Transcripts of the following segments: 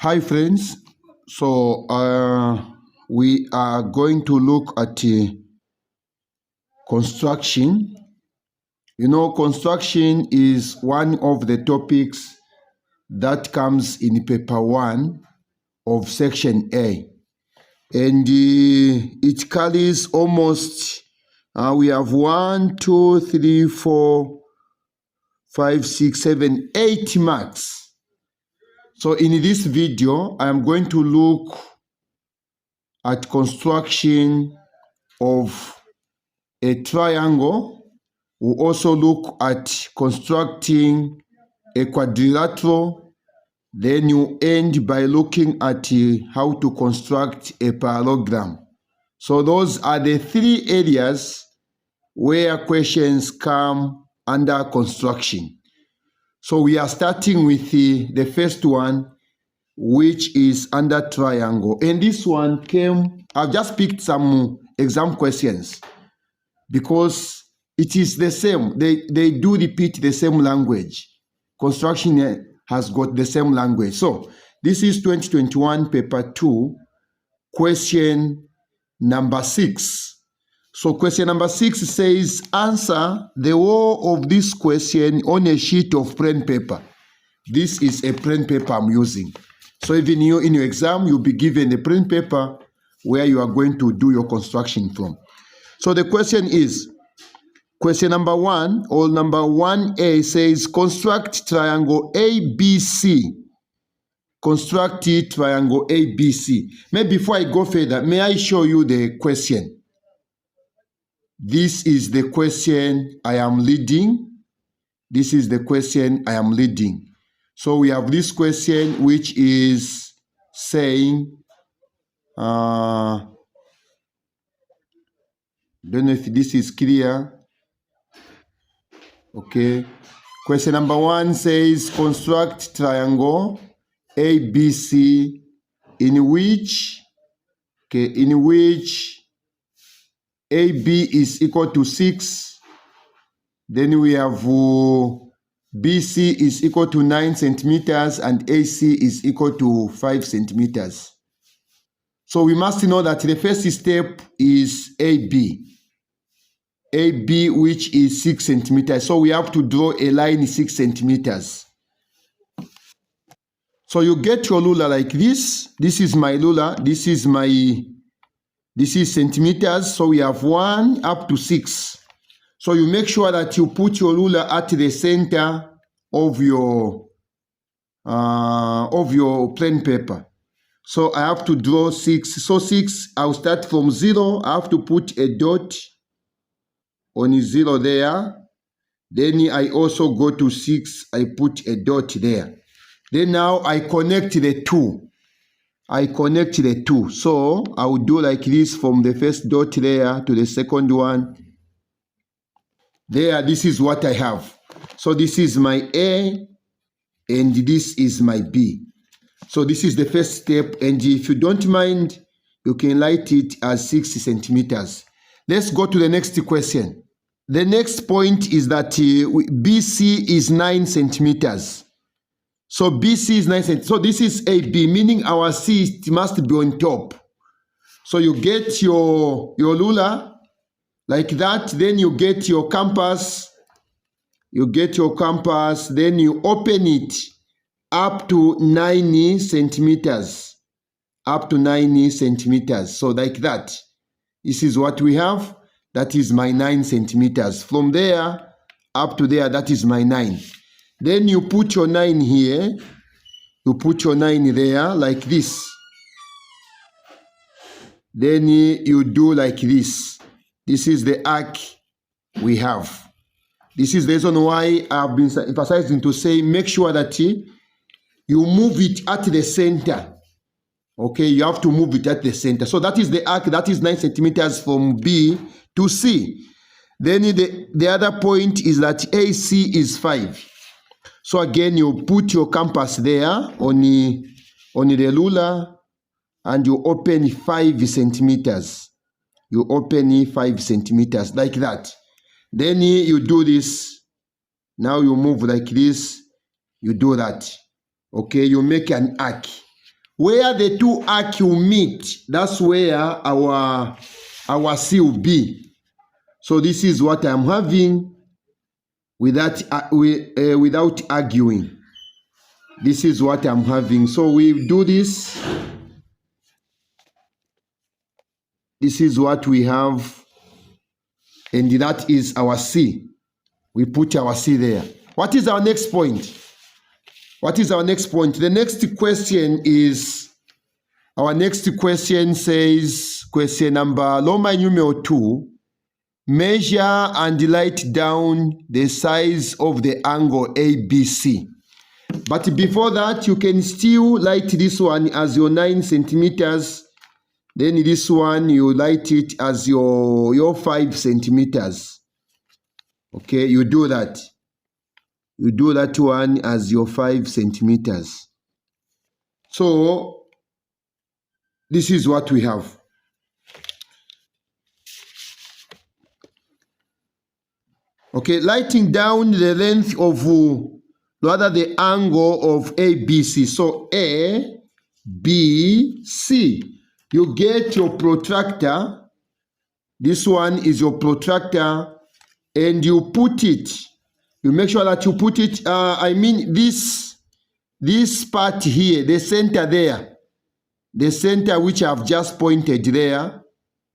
Hi friends, so we are going to look at construction. Construction is one of the topics that comes in paper 1 of section A, and it carries almost we have 1, 2, 3, 4, 5, 6, 7, 8 marks. So in this video, I am going to look at construction of a triangle. We'll also look at constructing a quadrilateral. Then you end by looking at how to construct a parallelogram. So those are the 3 areas where questions come under construction. So we are starting with the first one, which is under triangle. And this one I've just picked some exam questions because it is the same. They do repeat the same language. Construction has got the same language. So this is 2021 paper 2, question number 6. So question number 6 says, answer the whole of this question on a sheet of plain paper. This is a plain paper I'm using. So even you in your exam, you'll be given a plain paper where you are going to do your construction from. So the question is, question number 1 or number 1A says, construct triangle ABC. Construct triangle ABC. Maybe before I go further, may I show you the question? This is the question I am leading. This is the question I am leading. So we have this question which is saying, don't know if this is clear. Okay. Question number 1 says, construct triangle ABC in which AB is equal to 6. Then we have BC is equal to 9 centimeters and AC is equal to 5 centimeters. So we must know that the first step is AB. AB, which is 6 centimeters. So we have to draw a line 6 centimeters. So you get your ruler like this. This is my ruler. This is centimeters. So we have 1 up to 6. So you make sure that you put your ruler at the center of your plain paper. So I have to draw 6. So 6, I'll start from 0. I have to put a dot on 0 there. Then I also go to 6. I put a dot there. Then now I connect the 2. So I will do like this from the first dot there to the second one. There, this is what I have. So this is my A and this is my B. So this is the first step, and if you don't mind, you can write it as 6 centimeters. Let's go to the next question. The next point is that BC is 9 centimeters. So BC is 9 centimeters. So this is AB, meaning our C must be on top. So you get your ruler like that, then you get your compass. Then you open it up to 9 centimeters. So like that. This is what we have. That is my 9 centimeters. From there up to there, that is my 9. Then you put your 9 here. You put your 9 there like this. Then you do like this. This is the arc we have. This is the reason why I've been emphasizing to say make sure that you move it at the center. Okay, you have to move it at the center. So that is the arc. That is 9 centimeters from B to C. Then the other point is that AC is 5. So again, you put your compass there on the ruler and you open 5 centimeters. You open 5 centimeters like that. Then you do this. Now you move like this. You do that. Okay, you make an arc. where the two arcs will meet, that's where our C will be. So this is what I'm having without arguing. This is what I'm having. So we do this. This is what we have, and that is our C. We put our C there. What is our next point? What is our next point? The next question is, our next question says, question number Roman numeral 2, measure and write down the size of the angle ABC. But before that, you can still write this one as your 9 centimeters. Then this one, you write it as your 5 centimeters. Okay, you do that. You do that one as your 5 centimeters. So, this is what we have. Okay, writing down the length of, rather the angle of ABC. So, A, B, C. You get your protractor. This one is your protractor, and you put it. You make sure that you put it, this part here, the center there, the center which I've just pointed there,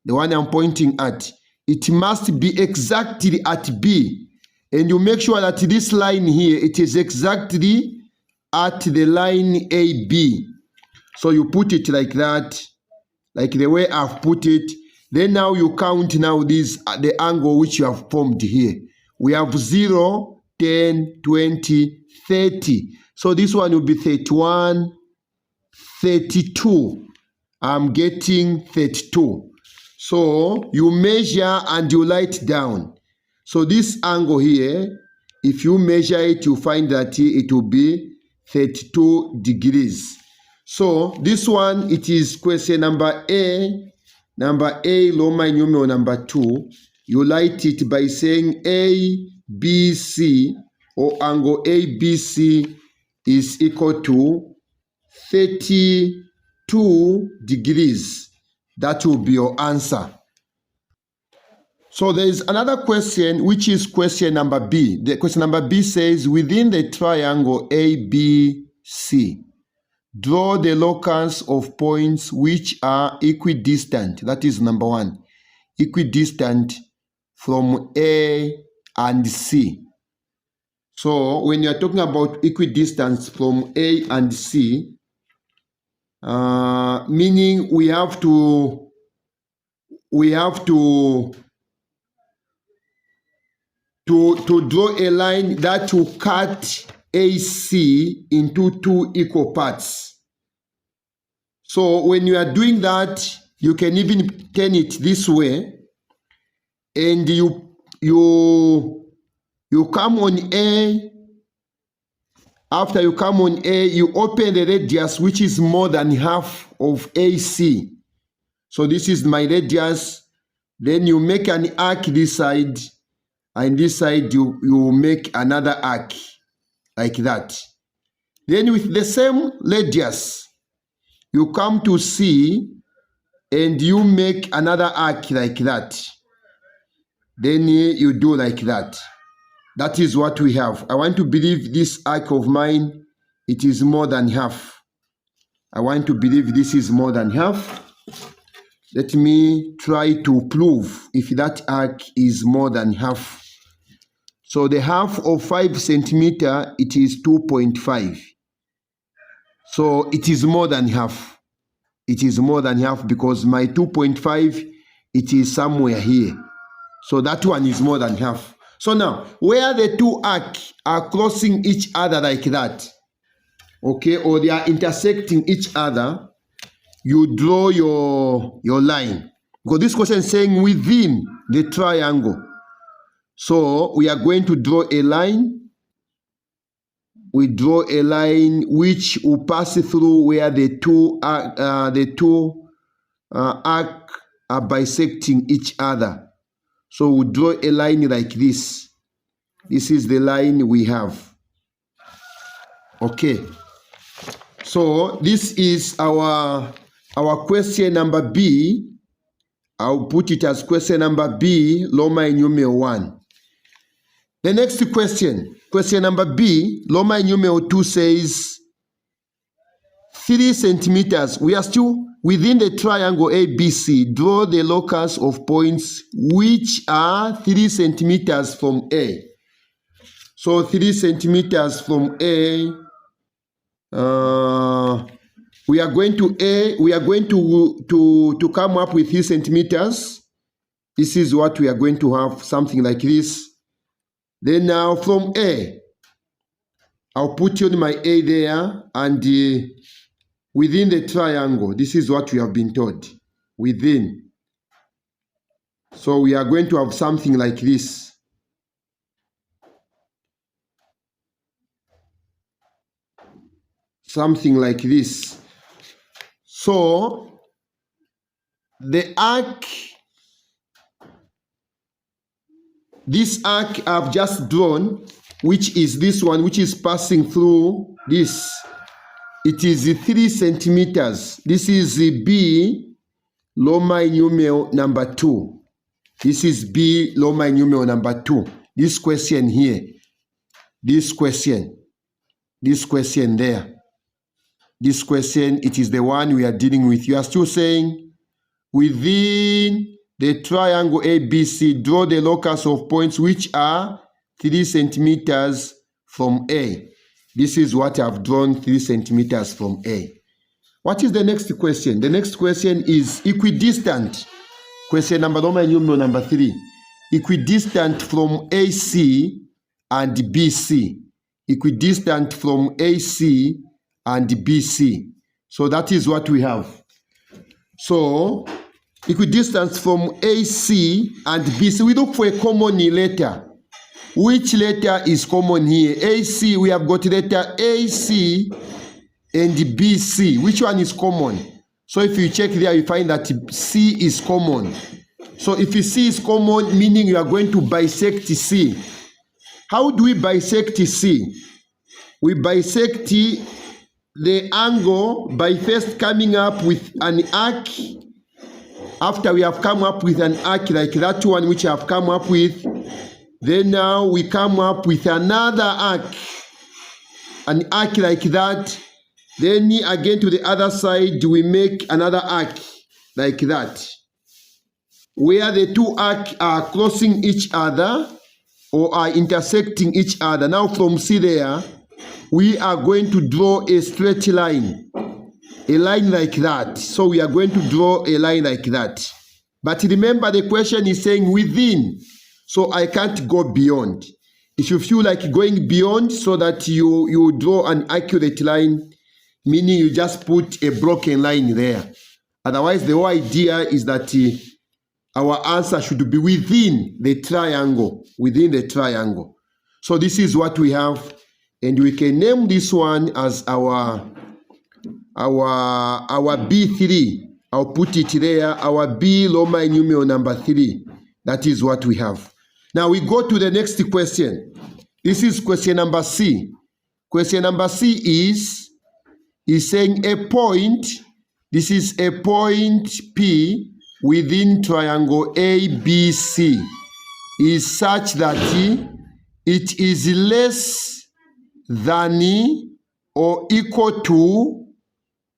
the one I'm pointing at, it must be exactly at B. And you make sure that this line here, it is exactly at the line AB. So you put it like that, like the way I've put it. Then now you count now the angle which you have formed here. We have 0, 10, 20, 30. So this one will be 31, 32. I'm getting 32. So you measure and you write down. So this angle here, if you measure it, you find that it will be 32 degrees. So this one, it is question number A. Number A, Roman numeral number 2. You write it by saying ABC, or angle ABC is equal to 32 degrees. That will be your answer. So there is another question, which is question number B. The question number B says, within the triangle ABC, draw the locus of points which are equidistant. That is number 1. Equidistant from A and C. So when you are talking about equidistance from A and C, meaning we have to draw a line that will cut AC into 2 equal parts. So when you are doing that, you can even turn it this way, and you come on A. After you come on A, you open the radius, which is more than half of AC. So this is my radius. Then you make an arc this side, and this side you make another arc like that. Then with the same radius, you come to C and you make another arc like that. Then you do like that. That is what we have. I want to believe this arc of mine, it is more than half. I want to believe this is more than half. Let me try to prove if that arc is more than half. So the half of 5 centimeter, it is 2.5. So it is more than half. It is more than half because my 2.5, it is somewhere here. So that one is more than half. So now, where the two arcs are crossing each other like that, okay, or they are intersecting each other, you draw your line. Because this question is saying within the triangle. So we are going to draw a line. We draw a line which will pass through where the two arcs are bisecting each other. So we draw a line like this. This is the line we have. Okay. So this is our question number B. I'll put it as question number B, Loma numeral 1. The next question number B, Loma numeral 2 says 3 centimeters. We are still within the triangle ABC. Draw the locus of points which are 3 centimeters from A. So 3 centimeters from A. We are going to come up with 3 centimeters. This is what we are going to have, something like this. Then now from A, I'll put on my A there, and within the triangle, this is what we have been told, within. So we are going to have something like this. Something like this. So the arc, this arc I've just drawn, which is this one, which is passing through this, it is 3 centimeters. This is B, Loma numeral number 2. This is B, Loma numeral number 2. This question here, this question there. This question, it is the one we are dealing with. You are still saying, within the triangle ABC, draw the locus of points which are 3 centimeters from A. This is what I've drawn, 3 centimeters from A. What is the next question? The next question is equidistant. Question number 3. Equidistant from AC and BC. Equidistant from AC and BC. So that is what we have. So equidistance from AC and BC. We look for a common letter. Which letter is common here? AC, we have got letter AC and BC. Which one is common? So if you check there, you find that C is common. So if C is common, meaning you are going to bisect C. How do we bisect C? We bisect the angle by first coming up with an arc. After we have come up with an arc like that one which I have come up with, then now we come up with another arc, an arc like that. Then again to the other side, we make another arc like that, where the two arcs are crossing each other or are intersecting each other. Now from C there, we are going to draw a straight line, a line like that. So we are going to draw a line like that. But remember, the question is saying within, so I can't go beyond. If you feel like going beyond so that you draw an accurate line, meaning you just put a broken line there. Otherwise, the whole idea is that our answer should be within the triangle, So this is what we have. And we can name this one as our B3. I'll put it there, our B Loma numeral number 3. That is what we have. Now we go to the next question. This is question number C. Question number C is saying a point, this is a point P within triangle ABC is such that it is less than or equal to,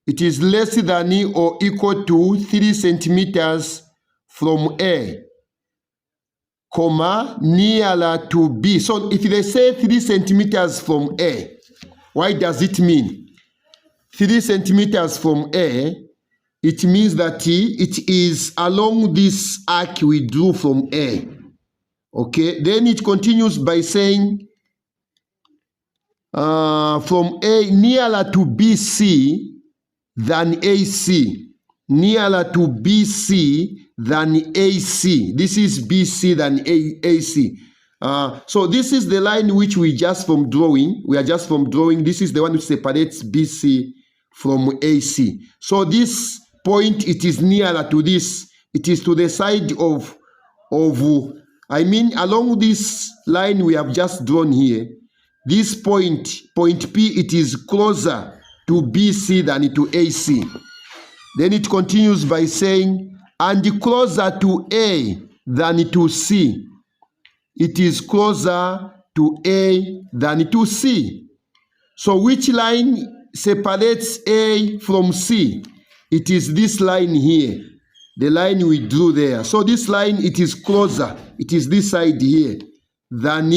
it is less than or equal to 3 centimeters from A, comma, nearer to B. So if they say 3 centimeters from A, what does it mean? 3 centimeters from A, it means that it is along this arc we drew from A. Okay, then it continues by saying from A nearer to BC than AC. Nearer to BC than AC. This is BC than AC. So this is the line which we are just from drawing. This is the one which separates BC from AC. So this point, it is nearer to this. It is to the side of along this line we have just drawn here. This point P, it is closer to BC than to AC. Then it continues by saying, and closer to A than to C. It is closer to A than to C. So which line separates A from C? It is this line here, the line we drew there. So this line, it is closer, it is this side here, than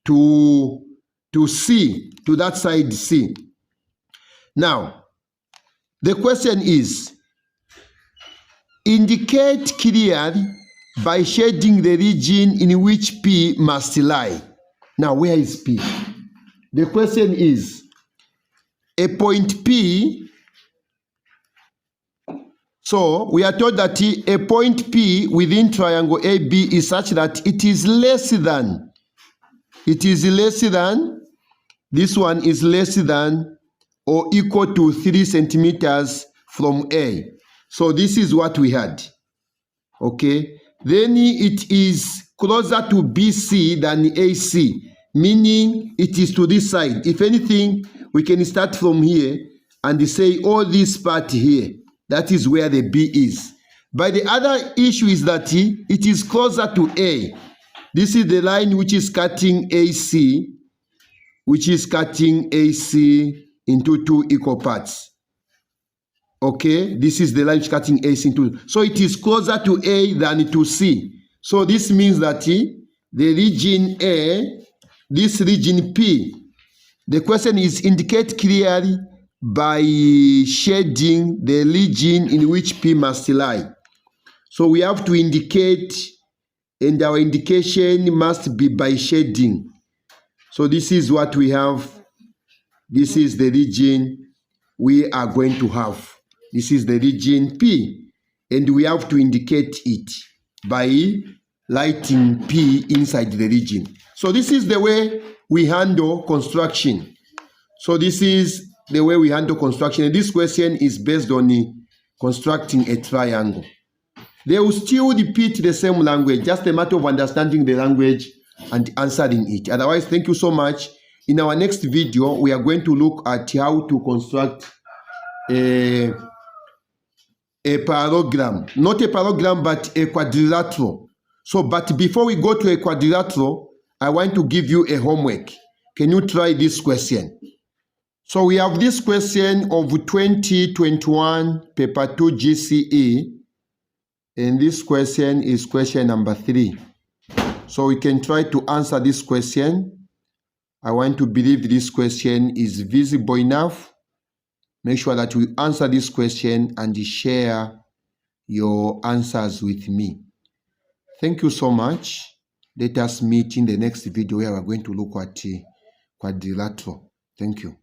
to C, to that side C. Now, the question is, indicate clearly by shading the region in which P must lie. Now, where is P? The question is, a point P, so we are told that a point P within triangle AB is such that it is less than, this one is less than or equal to 3 centimeters from A. So this is what we had. Okay. Then it is closer to BC than AC, meaning it is to this side. If anything, we can start from here and say all this part here, that is where the B is. But the other issue is that it is closer to A. This is the line which is cutting AC, into 2 equal parts. Okay, this is the line cutting AC into. So it is closer to A than to C. So this means that the region A, this region P, the question is indicate clearly by shading the region in which P must lie. So we have to indicate, and our indication must be by shading. So this is what we have. This is the region we are going to have. This is the region P, and we have to indicate it by lighting P inside the region. So this is the way we handle construction. So this is the way we handle construction. And this question is based on constructing a triangle. They will still repeat the same language, just a matter of understanding the language and answering it. Otherwise, thank you so much. In our next video, we are going to look at how to construct a parallelogram. Not a parallelogram, but a quadrilateral. So, but before we go to a quadrilateral, I want to give you a homework. Can you try this question? So we have this question of 2021 paper 2 GCE, and this question is question number 3. So we can try to answer this question. I want to believe this question is visible enough. Make sure that we answer this question and share your answers with me. Thank you so much. Let us meet in the next video where we are going to look at quadrilateral. Thank you.